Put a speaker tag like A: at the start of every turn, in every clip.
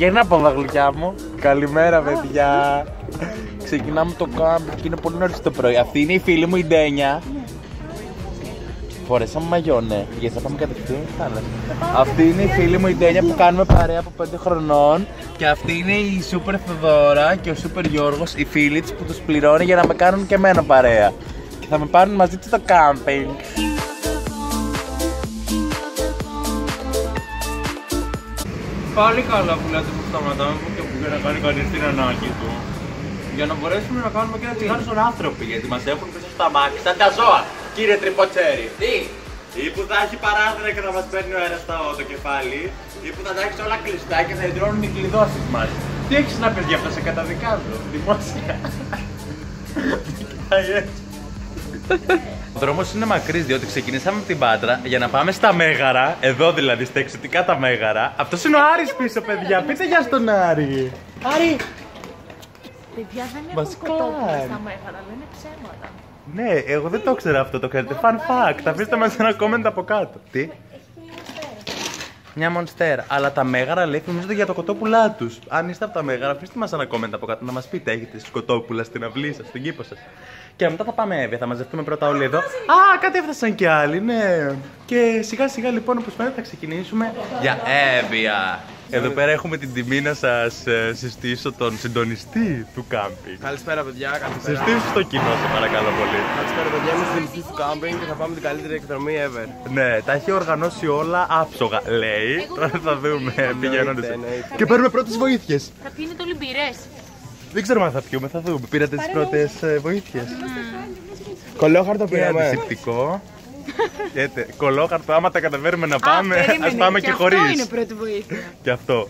A: Γέρνα από τα γλυκιά μου. Καλημέρα, παιδιά. Ξεκινάμε το κάμπινγκ και είναι πολύ νωρίς το πρωί. Αυτή είναι η φίλη μου η Ντένια. Φορέσαμε μαγιό, ναι, γιατί θα πάμε κατευθείαν στη θάλασσα. Αυτή είναι η φίλη μου η Ντένια που κάνουμε παρέα από 5 χρονών. Και αυτή είναι η Σούπερ Θοδώρα και ο Σούπερ Γιώργος, οι φίλοι της που τους πληρώνει για να με κάνουν και εμένα παρέα. Και θα με πάρουν μαζί τους στο κάμπινγκ. Πάλι καλά που λέτε που σταματάμε και που για να κάνει κανείς την ανάγκη του. Για να μπορέσουμε να κάνουμε και ένα τσιγάρο στον άνθρωποι, γιατί μας έχουν πίσω στα μάτια σαν τα ζώα, κύριε Τριποτσέρη. Τι! Ή που θα έχει παράθυρα και θα μας παίρνει ο αέρας στο κεφάλι, ή που θα τα έχεις όλα κλειστά και θα ιδρώνουν οι κλειδώσεις μας. Τι έχεις να πεις γι' αυτό, σε καταδικάζω, δημόσια. Ο δρόμος είναι μακρύς, διότι ξεκινήσαμε από την Πάτρα για να πάμε στα Μέγαρα, εδώ δηλαδή στα εξωτικά τα Μέγαρα. Αυτός είναι ο Άρης πίσω, παιδιά, πείτε γεια στον Άρη. Άρη!
B: Παιδιά, δεν έχουν κοτόπουλα στα Μέγαρα, λένε ψέματα.
A: Ναι, εγώ δεν το ήξερα αυτό, το ξέρετε. Fun fact, αφήστε μας ένα comment από κάτω. Τι?
B: Έχει μια μονστέρα.
A: Μια μονστέρα. Αλλά τα Μέγαρα λέει φημίζονται για το κοτόπουλά τους. Αν είστε από τα Μέγαρα, αφήστε μας ένα comment από κάτω να μας πείτε, έχετε κοτόπουλα στην αυλή σας, στον κήπο σας. Και μετά θα πάμε Εύβοια, θα μαζευτούμε πρώτα όλοι εδώ. Α, κάτι έφτασαν κι άλλοι, ναι. Και σιγά σιγά λοιπόν, όπως φαίνεται, θα ξεκινήσουμε για Εύβοια. Εδώ πέρα έχουμε την τιμή να σας συστήσω τον συντονιστή του κάμπινγκ.
C: Καλησπέρα, παιδιά. Καλησπέρα.
A: Συστήσω στο κοινό, σε παρακαλώ πολύ.
C: Καλησπέρα, παιδιά. Είμαι συντονιστής του κάμπινγκ και θα πάμε την καλύτερη εκδρομή ever.
A: Ναι, τα έχει οργανώσει όλα άψογα, λέει. Τώρα θα δούμε πηγαίνοντας. Και παίρνουμε πρώτες βοήθειες.
B: Θα πίνετε όλοι μπυρές.
A: Δεν ξέρουμε αν θα πιούμε, θα δούμε. Πήρατε τις πρώτες βοήθειες.
C: Κολόχαρτο
A: Και
C: πήραμε.
A: αντισηπτικό. Κολόχαρτο, άμα τα καταφέρουμε να πάμε, ας πάμε και χωρίς.
B: Αυτό είναι πρώτη βοήθεια.
A: Και αυτό.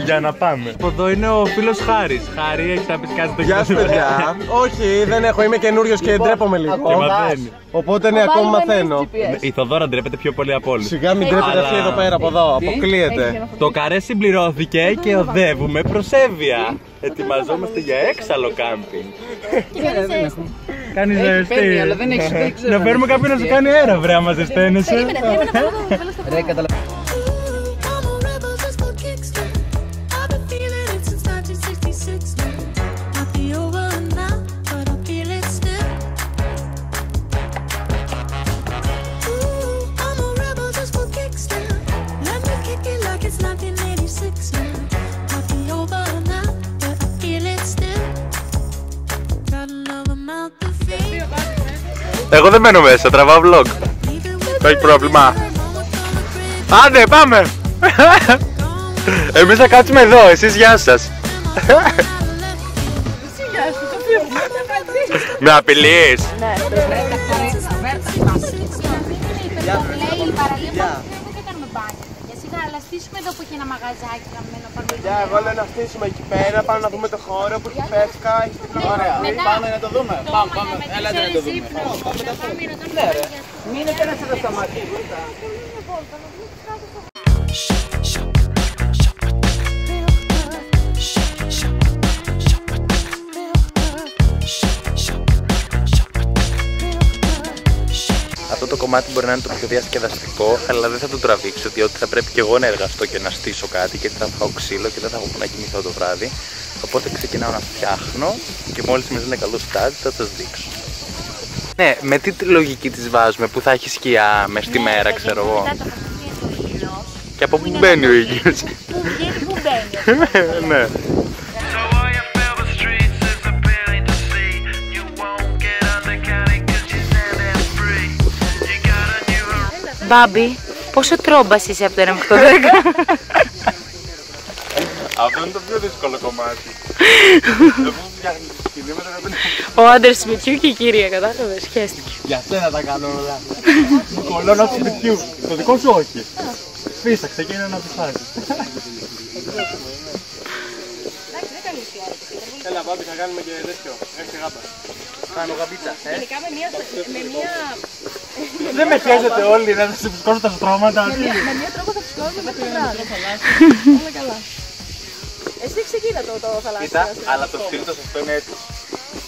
A: Για να πάμε. Από εδώ είναι ο φίλος Χάρης. Χάρη, έχεις να πεις κάτι στο
C: Γεια σου, παιδιά. Όχι, δεν έχω. Είμαι καινούριος και ντρέπομαι λίγο.
A: Και μαθαίνει.
C: Οπότε ναι, ακόμα μαθαίνω.
A: Η Θοδώρα ντρέπεται πιο πολύ από όλους.
C: Σιγά μην ντρέπεται αυτή εδώ πέρα, από εδώ. Αποκλείεται.
A: Το καρέ συμπληρώθηκε και οδεύουμε προς Εύβοια. Ετοιμαζόμαστε για έξαλλο κάμπινγκ. Κάνεις ζεστή. Να φέρουμε κάποιον να σου κάνει αέρα, βρε, άμα ζεσταίνεσαι.
C: Ρε, καταλαβαίνω.
A: Εγώ δεν μένω μέσα, τραβάω vlog. Το έχει πρόβλημα. Άντε, πάμε! Εμείς θα κάτσουμε εδώ, εσείς γεια σας. Με απειλείς?
B: Ναι, αλλά στήσουμε εδώ που έχει ένα μαγαζάκι γραμμένο πάνω.
C: Για εγώ λέω να στήσουμε εκεί πέρα, πάνω να δούμε το χώρο που έχει φεύκα, έχει την ωραία. Πάμε να το δούμε. Πάμε, έλατε να το δούμε. Ναι ρε, μείνετε να σε τα σταματήσει.
A: Αυτό το κομμάτι μπορεί να είναι το πιο διασκεδαστικό, αλλά δεν θα το τραβήξω, διότι θα πρέπει και εγώ να εργαστώ και να στήσω κάτι, γιατί θα φάω ξύλο και δεν θα έχω που να κοιμηθώ το βράδυ. Οπότε ξεκινάω να φτιάχνω και μόλις με ένα καλό στάδι θα σας δείξω. Ναι, με τι λογική τις βάζουμε, που θα έχει σκιά μες στη μέρα, ξέρω εγώ. Και από πού μπαίνει ο ήλιος.
B: Πού μπαίνει.
A: Ναι.
B: Μπάμπη, πόσο τρόμπας είσαι από το 1 μέχρι το 10?
A: Αυτό είναι το πιο δύσκολο κομμάτι.
B: Ο άντρας σπιτιού και η κυρία, κατάλαβες, σχέστηκε.
A: Για σένα τα κάνω όλα. Κολόνα του σπιτιού. Το δικό σου όχι. Φύσα, ξεκίνησε να ψάχνεις.
C: Έλα, Μπάμπη, θα κάνουμε και τέτοιο. Έχει γάμπα. Κάνω γαμπίτσα.
B: Γενικά με μία...
A: Δεν με χέζετε όλοι, δεν θα σε φουσκώσω τα στρώματα.
B: Με μία τρόπο θα φουσκώσουμε μέχρι το βράδυ. Όλα καλά. Εσύ ξεκίνα το θαλάσσιο.
A: Κοίτα, αλλά το στυλ το σωστό είναι έτσι.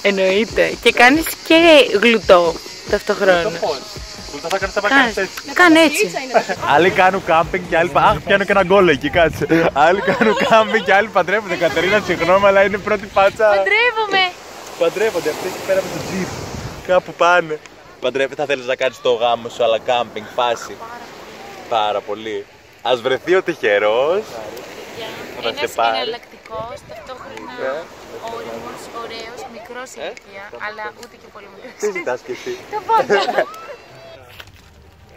B: Εννοείται. Και κάνεις και γλουτό ταυτόχρονα.
A: Το πώς. Θα κάνεις έτσι.
D: Κάνε έτσι.
A: Άλλοι κάνουν κάμπινγκ και άλλοι. Αχ, πιάνω και ένα γκολ εκεί, κάτσε. Άλλοι κάνουν κάμπινγκ και άλλοι παντρεύονται. Κατερίνα, συγγνώμη, αλλά είναι η πρώτη πάτσα.
D: Παντρεύομαι.
A: Παντρεύονται αυτοί εκεί πέρα με το τζιπ. Κάπου πάνε. Παντρεύεται, θα θέλεις να κάνεις το γάμο σου, αλλά κάμπινγκ, φάση. Πάρα πολύ. Ας βρεθεί ο τυχερός.
D: Ένας εναλλακτικός, ταυτόχρονα όριμος, ωραίος, μικρός ηλικία, αλλά ούτε και πολύ μικρός.
A: Τι ζητάς κι εσύ?
D: Το πάντα.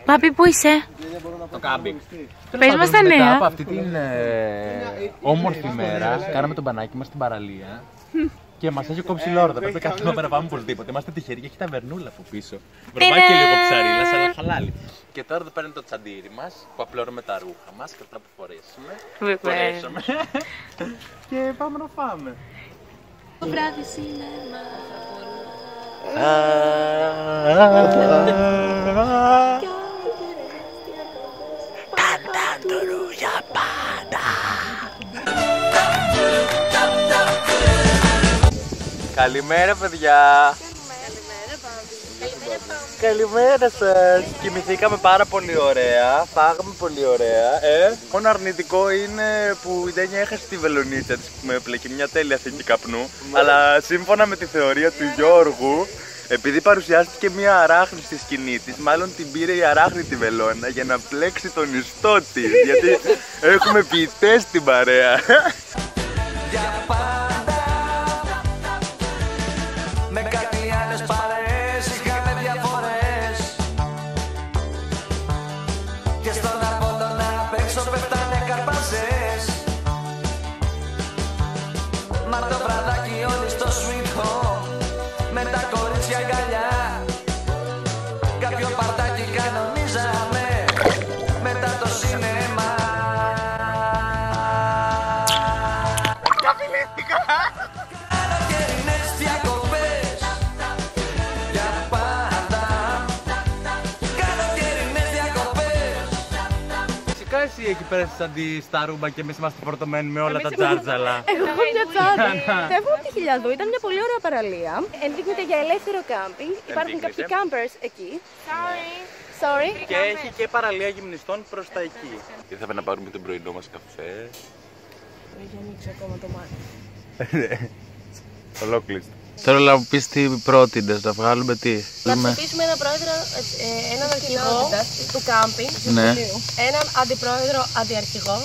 D: Πάπη, πού είσαι?
A: Το κάμπινγκ.
D: Πες μας τα
A: Μετά
D: νέα.
A: από αυτή την όμορφη μέρα, κάναμε τον μπανάκι μας στην παραλία. Και μας έχει κόψει λόρδα. Πρέπει κάθε μέρα να πάμε οπωσδήποτε. Είμαστε τυχεροί και έχει ταβερνούλα από πίσω. Βρεβάκι και λίγο ψαρίλας, αλλά χαλάλι. Και τώρα εδώ παίρνει το τσαντήρι μας που απλώνουμε τα ρούχα μας και αυτά που φορέσουμε. Φορέσαμε. Και πάμε να φάμε.
D: Το βράδυ σινεμά.
A: Καντάντορου για πάντα. Καλημέρα, παιδιά. Καλημέρα σας. Κοιμηθήκαμε πάρα πολύ ωραία. Φάγαμε πολύ ωραία. Μόνο αρνητικό είναι που η Ντένια έχασε τη βελονίτσα της που με έπλεκε. Μια τέλεια θήκη καπνού. Αλλά σύμφωνα με τη θεωρία του Γιώργου, επειδή παρουσιάστηκε μια αράχνη στη σκηνή της, μάλλον την πήρε η αράχνη τη βελόνα για να πλέξει τον ιστό της. Γιατί έχουμε ποιητές στην παρέα.
E: Με κάτι άλλες παρέες είχαμε διαφορές και στον Απόλλωνα απ' έξω πέφτανε καρπαζές. Μα το βραδάκι όλοι στο sweet home με τα κορίτσια αγκαλιά κάποιο παρτάκι κανονίζαμε μετά το σινεμά. Καλοκαιρινές διακοπές για πάντα. Καλοκαιρινές διακοπές.
A: Φυσικά εσύ εκεί πέρα στα ρούμπα και εμείς είμαστε φορτωμένοι με όλα τα τζάρτζαλα.
B: Εγώ έχω μια τσάντα. Φεύγουμε από τη Χιλιαδού, ήταν μια πολύ ωραία παραλία. Ενδείκνυται για ελεύθερο κάμπινγκ. Υπάρχουν κάποιοι campers εκεί. Sorry.
A: Και έχει και παραλία γυμνιστών προς τα εκεί. Ήρθαμε να πάρουμε τον πρωινό μας καφέ.
B: Έχει ανοίξει ακόμα το μάτι.
A: Ολόκληστο. Θέλω να μου πεις τι πρότεινες, να βγάλουμε τι.
B: Να ψηφίσουμε έναν πρόεδρο, έναν αρχηγό του κάμπινγκ,
A: Ναι.
B: έναν αντιπρόεδρο αντιαρχηγό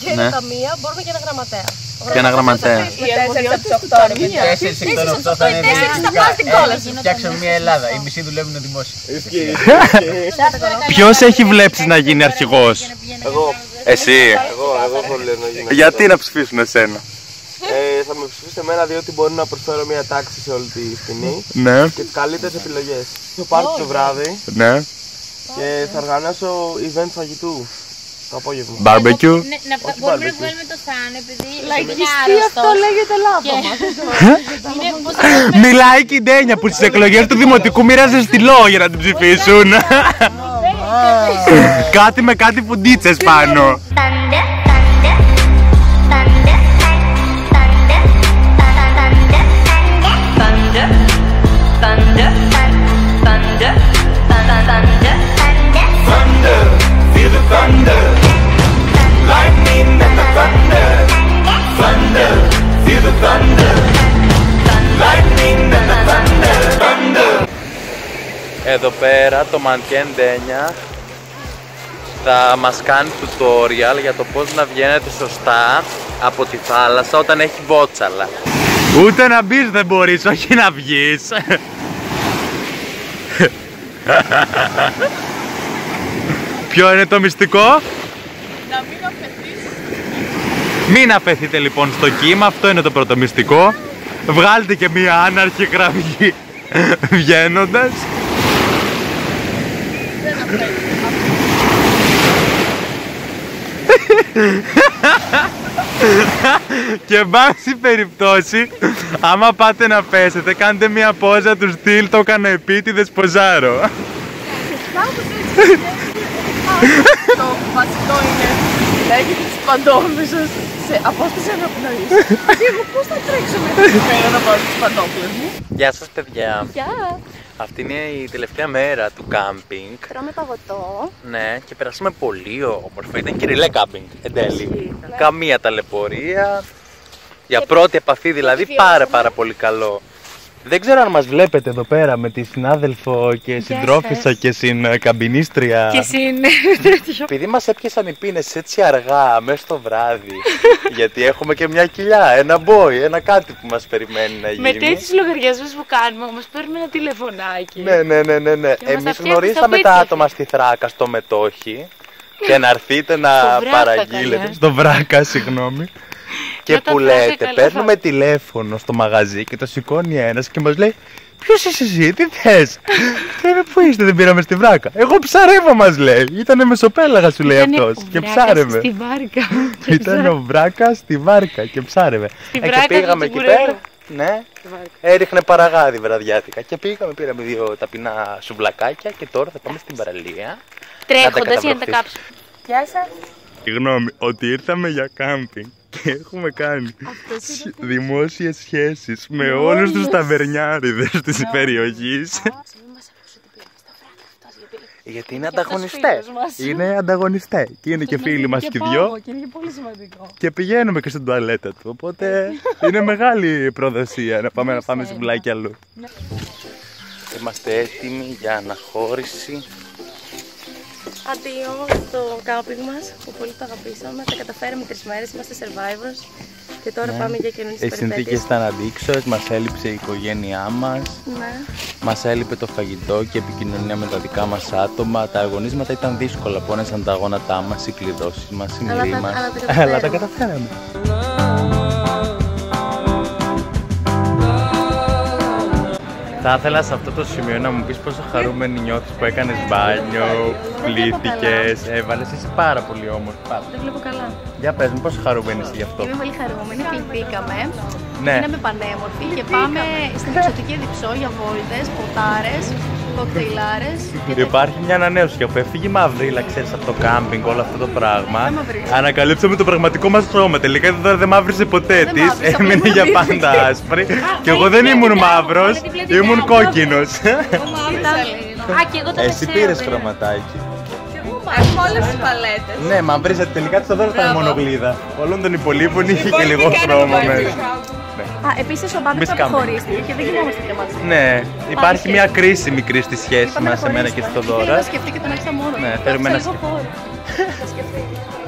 B: και
A: Ναι.
B: ένα ταμεία, μπορούμε και ένα γραμματέα.
A: Και ένα γραμματέα.
B: Οι 4 από τις 8 είναι.
C: 4 εκ των 8 θα είναι.
B: 4 θα πάνε στην κόλαση.
C: Φτιάξαμε μια Ελλάδα. Οι μισοί δουλεύουν δημόσια.
A: Ποιος έχει βλέψει να γίνει αρχηγός?
F: Εγώ.
A: Εσύ.
F: Εγώ θέλω να γίνω.
A: Γιατί να ψηφίσουν εσένα?
F: Θα με ψηφίσετε εμένα διότι μπορεί να προσφέρω μια τάξη σε όλη τη σκηνή
A: Ναι,
F: και τις καλύτερες επιλογές. Θα πάρω το βράδυ
A: ναι.
F: και θα οργανώσω event φαγητού το απόγευμα.
A: Barbecue.
D: Μπορούμε να βγάλουμε το Θάνο επειδή
B: Λαϊκιστή αυτό λέγεται λάθος.
A: Μιλάει και η Ντένια που στις εκλογές του Δημοτικού μοίραζε στυλό για να την ψηφίσουν. Κάτι με κάτι φουντίτσες πάνω. Εδώ πέρα το Μαντιέν Ντένια θα μας κάνει tutorial για το πώς να βγαίνετε σωστά από τη θάλασσα όταν έχει βότσαλα. Ούτε να μπεις δεν μπορείς, όχι να βγεις. Ποιο είναι το μυστικό?
B: Να μην αφαιθείς.
A: Μην αφαιθείτε λοιπόν στο κύμα, αυτό είναι το πρώτο μυστικό. Βγάλτε και μία άναρχη γραμμή βγαίνοντας.
B: Δεν αφαιθείς.
A: Και εν πάση περιπτώσει, άμα πάτε να πέσετε, κάντε μια πόζα του στυλ το έκανα επίτηδες ποζάρω.
B: Το βασικό είναι να έχετε τις παντόφλες σας σε απόσταση αναπνοής. Και εγώ πώς θα τρέξω με την πέρα να πάρω τις παντόφλες μου.
A: Γεια σας παιδιά.
B: Γεια!
A: Αυτή είναι η τελευταία μέρα του κάμπινγκ.
B: Τρώμε παγωτό.
A: Ναι, και περάσαμε πολύ όμορφα. Ήταν κυριλέ κάμπινγκ εν τέλει. Καμία ταλαιπωρία. Για πρώτη επαφή δηλαδή πάρα πολύ καλό. Δεν ξέρω αν μας βλέπετε εδώ πέρα με τη συνάδελφο και συντρόφισσα και καμπινίστρια.
D: Και
A: Επειδή μας έπιασαν οι πίνες έτσι αργά, μέσα στο βράδυ, γιατί έχουμε και μια κοιλιά, ένα μπόι, ένα κάτι που μας περιμένει να γίνει.
D: Με τέτοιους λογαριασμούς που κάνουμε, μας παίρνουμε ένα τηλεφωνάκι.
A: Ναι. Εμείς γνωρίσαμε τα άτομα στη Θράκα, στο Μετόχι, και να έρθετε να παραγγείλετε. Στο Βράκα, συγγνώμη. Και που λέτε, παίρνουμε τηλέφωνο στο μαγαζί και το σηκώνει ένας και μας λέει «Ποιος είσαι εσύ, τι θες?» Και λέμε «Πού είστε, δεν πήραμε στη Βράκα?» «Εγώ ψαρεύω», μας λέει. Ήτανε μεσοπέλαγα, σου λέει αυτός. Και ψάρευε.
D: Στη Βάρκα.
A: Ήταν ο Βράκας στη Βάρκα και ψάρευε. Και πήγαμε εκεί πέρα. Ναι, έριχνε παραγάδι βραδιάτικα. Και πήγαμε, πήραμε 2 ταπεινά σουβλακάκια και τώρα θα πάμε στην παραλία.
D: Τρέχοντας για να τα κάψουμε. Γεια σας.
A: Συγγνώμη, ότι ήρθαμε για κάμπινγκ και έχουμε κάνει δημόσιες σχέσεις με όλους τους ταβερνιάριδες της περιοχής. Γιατί είναι ανταγωνιστές. Είναι ανταγωνιστές. Και είναι και φίλοι μας και δυο.
D: Και είναι πολύ σημαντικό.
A: Και πηγαίνουμε και στην τουαλέτα του. Οπότε είναι μεγάλη προδοσία να πάμε σουβλάκι αλλού. Είμαστε έτοιμοι για αναχώρηση.
B: Αντίο στο κάμπινγκ μας που πολύ το αγαπήσαμε. Τα καταφέραμε 3 μέρες, είμαστε survivors και τώρα πάμε για καινούργιες περιπέτειες.
A: Οι συνθήκες ήταν αντίξωες, μας έλειψε η οικογένειά μας.
B: Ναι.
A: Μας έλειπε το φαγητό και επικοινωνία με τα δικά μας άτομα. Τα αγωνίσματα ήταν δύσκολα, πόνεσαν τα αγώνατά μας, οι κλειδώσεις μας, οι μυροί μας. Αλλά τα καταφέραμε. Θα ήθελα σε αυτό το σημείο να μου πεις πόσο χαρούμενη νιώθεις που έκανες μπάνιο, πλήθηκες, έβαλες, είσαι πάρα πολύ όμορφη.
B: Δεν βλέπω καλά.
A: Για πες μου, πόσο χαρούμενη είσαι γι' αυτό?
B: Είμαι πολύ χαρούμενη, πληθήκαμε,
A: Ναι.
B: γίναμε πανέμορφοι και πάμε στην εξωτική Διψώ για βόλτες, ποτάρες, κοκτέιλάρες.
A: Υπάρχει μια ανανέωση και αφού έφυγε η Μαυρίλα, ξέρεις, από το κάμπινγκ, όλο αυτό το πράγμα. Ανακαλύψαμε το πραγματικό μας χρώμα. Τελικά δεν μαύρισε ποτέ της, έμεινε για πάντα άσπρη. Και εγώ δεν ήμουν μαύρος, ήμουν κόκκινος. Εσύ πήρες χρωματάκι.
B: Έχουμε όλες τις παλέτες.
A: Ναι, μαυρίζατε τελικά της Θοδόρα ήταν μόνο γλίδα. Όλων των υπολείπων είχε και λίγο χρώμα μέσα.
B: Επίσης ο Μπάμπης αποχωρίστηκε και δεν γινόμαστε και μαζί.
A: Ναι, υπάρχει μια κρίση μικρή στη σχέση μας, εμένα και στη Θοδόρα.
B: Θέλω να σκεφτεί και τον έχεις μόνο.
A: Ναι, θέλουμε να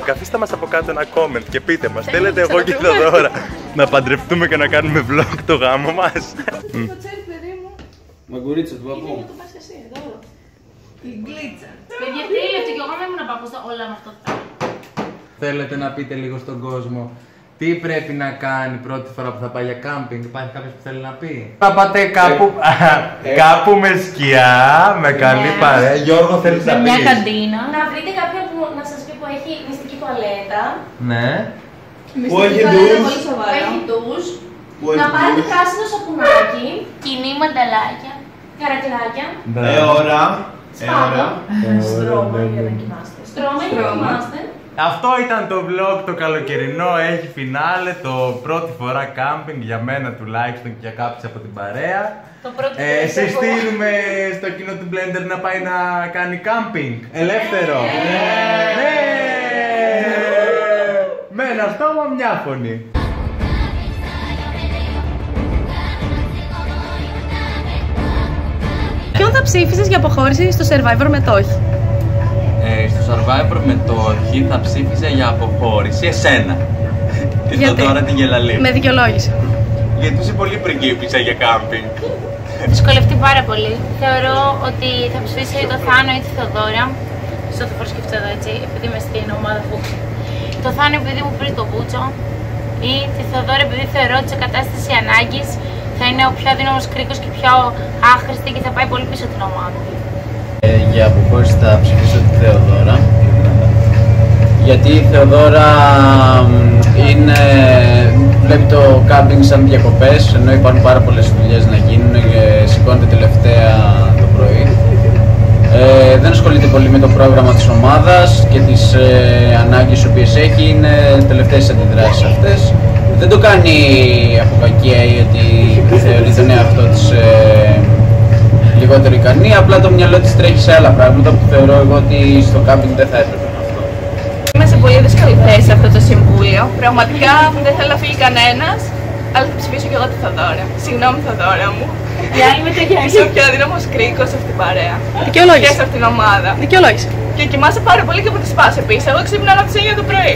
A: Καθίστε μας από κάτω ένα comment και πείτε μας, θέλετε εγώ και η Θοδόρα να παντρευτούμε και να κάνουμε vlog το γάμο μας?
C: Μαγκουρίτσα του παππού.
D: Παιδιά, τέλειο, και εγώ δεν ήμουν να πάω όλα με αυτό.
A: Θέλετε να πείτε λίγο στον κόσμο τι πρέπει να κάνει πρώτη φορά που θα πάει για κάμπινγκ? Υπάρχει κάποιος που θέλει να πει? Θα πάτε κάπου με σκιά, με καλή παρέα. Γιώργο, θέλεις να πεις?
D: Μια καντίνα. Να βρείτε κάποιον που να σας πει που έχει μυστική τουαλέτα.
A: Ναι.
F: Που έχει ντους.
D: Έχει ντους. Να πάρετε πράσινο σαπουνάκι. Κοινή μανταλάκια. Καρακεράκια.
F: Ώρα.
D: Σπάντο. Στρώμα για να κοιμάστε. Στρώμα για να κοιμάστε.
A: Αυτό ήταν το vlog το καλοκαιρινό, έχει φινάλε, το πρώτη φορά κάμπινγκ για μένα τουλάχιστον και για κάποιους από την παρέα. Συστήνουμε στο κοινό του Blender να πάει να κάνει κάμπινγκ. Ελεύθερο. Ναι. Με ένα στόμα, μια φωνή.
B: Ποιον θα ψήφισες για αποχώρηση στο Survivor Μετόχι?
A: Στο Survivor Μετόχι θα ψήφιζα για αποχώρηση εσένα. Τη Θοδόρα την Γελαλή.
B: Με δικαιολόγηση.
A: Γιατί είσαι πολύ πριγκίπισσα για κάμπινγκ.
D: Δυσκολευτεί πάρα πολύ. Θεωρώ ότι θα ψηφίσω ή το Θάνο ή τη Θοδόρα. Στο θα προσκεφτώ εδώ έτσι, επειδή είμαι στην ομάδα Φούξη. Το Θάνο επειδή μου πήρε το μπούτσο. Ή τη Θοδόρα επειδή θεωρώ ότι σε κατάσταση ανάγκης θα είναι ο πιο αδύναμος κρίκος και πιο άχρηστη και θα πάει πολύ πίσω την ομάδα.
G: Για αποχώρηση θα ψηφίσω τη Θεοδόρα. Γιατί η Θεοδόρα βλέπει το κάμπινγκ σαν διακοπές, ενώ υπάρχουν πάρα πολλές δουλειές να γίνουν και σηκώνεται τελευταία το πρωί. Δεν ασχολείται πολύ με το πρόγραμμα της ομάδας και τις ανάγκες που έχει, είναι τελευταίες αντιδράσεις αυτές. Δεν το κάνει από κακία ή ότι θεωρεί τον εαυτό της λιγότερο ικανή, απλά το μυαλό της τρέχει σε άλλα πράγματα που θεωρώ εγώ ότι στο κάμπινγκ δεν θα έπρεπε αυτό.
B: Είμαι σε πολύ δύσκολη θέση σε αυτό το συμβούλιο. Πραγματικά δεν θέλω να φύγει κανένας, αλλά θα ψηφίσω και εγώ τη Θοδώρα. Συγγνώμη, Θοδώρα μου.
D: Οι άλλοι με ταιριάζει.
B: Είσαι ο πιο αδύναμος κρίκος σε αυτήν την παρέα.
H: Δικαιολόγησε.
B: Και σε αυτήν την ομάδα.
H: Δικαιολόγησε.
B: Και κοιμάσαι πάρα πολύ και από τη σπάς επίσης. Εγώ ξύπναγα από τις 9 το πρωί.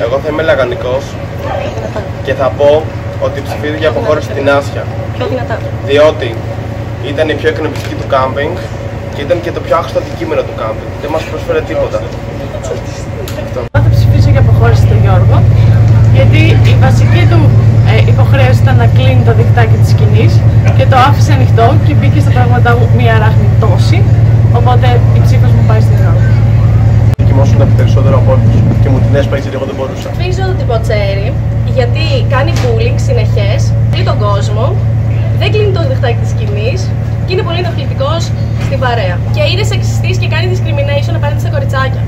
F: Εγώ θα είμαι λαγανικός και θα πω ότι ψηφίζω για αποχώρηση στην Άσια.
H: Πιο δυνατά.
F: Διότι ήταν η πιο εκνευριστική του κάμπινγκ και ήταν και το πιο άχρηστο αντικείμενο του κάμπινγκ. Δεν μας προσφέρε τίποτα.
B: Εγώ θα ψηφίσω για αποχώρηση του Γιώργο, γιατί η βασική του υποχρέωση ήταν να κλείνει το δικτάκι της σκηνής και το άφησε ανοιχτό και μπήκε στα πράγματα μου μία ράχνη τόση. Οπότε η ψήφος μου πάει στην Γιώργο.
F: Κοιμόσουν περισσότερο από όλους και μου την έσπαγε γιατί εγώ δεν μπορούσα.
B: Ψηφίζω την Ποτσέρη, γιατί κάνει bullying συνεχές, κλείνει τον κόσμο, δεν κλείνει το δικτάκι της σκηνής και είναι πολύ ενοχλητικός στην παρέα. Και είναι σεξιστής και κάνει discrimination απέναντι στα κοριτσάκια.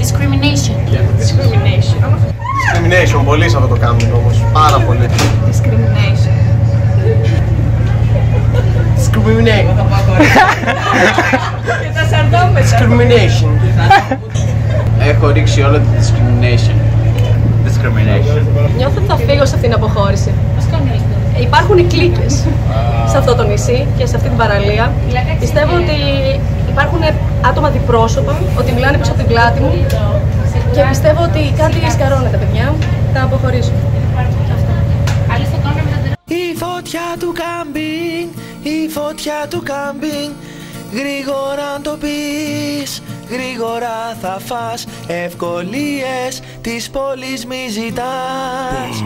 D: Discrimination.
B: Discrimination.
F: Discrimination, πολύ σε αυτό το κάμπινγκ όμως. Πάρα πολύ.
B: Discrimination.
F: Discrimination.
B: Και τα σαρδόμετρα.
F: Discrimination.
G: Έχω ρίξει όλο τη discrimination.
B: Νιώθω ότι θα φύγω σε αυτήν την αποχώρηση. Υπάρχουν κλίκες σε αυτό το νησί και σε αυτή την παραλία. Πιστεύω ότι υπάρχουν άτομα διπρόσωπα, ότι μιλάνε πίσω από την πλάτη μου και πιστεύω ότι κάτι σκαρώνεται, παιδιά. Θα αποχωρήσω.
E: Η φωτιά του κάμπινγκ, η φωτιά του κάμπινγκ. Γρήγορα αν το πεις, γρήγορα θα φας. Ευκολίες της πόλης μη ζητάς.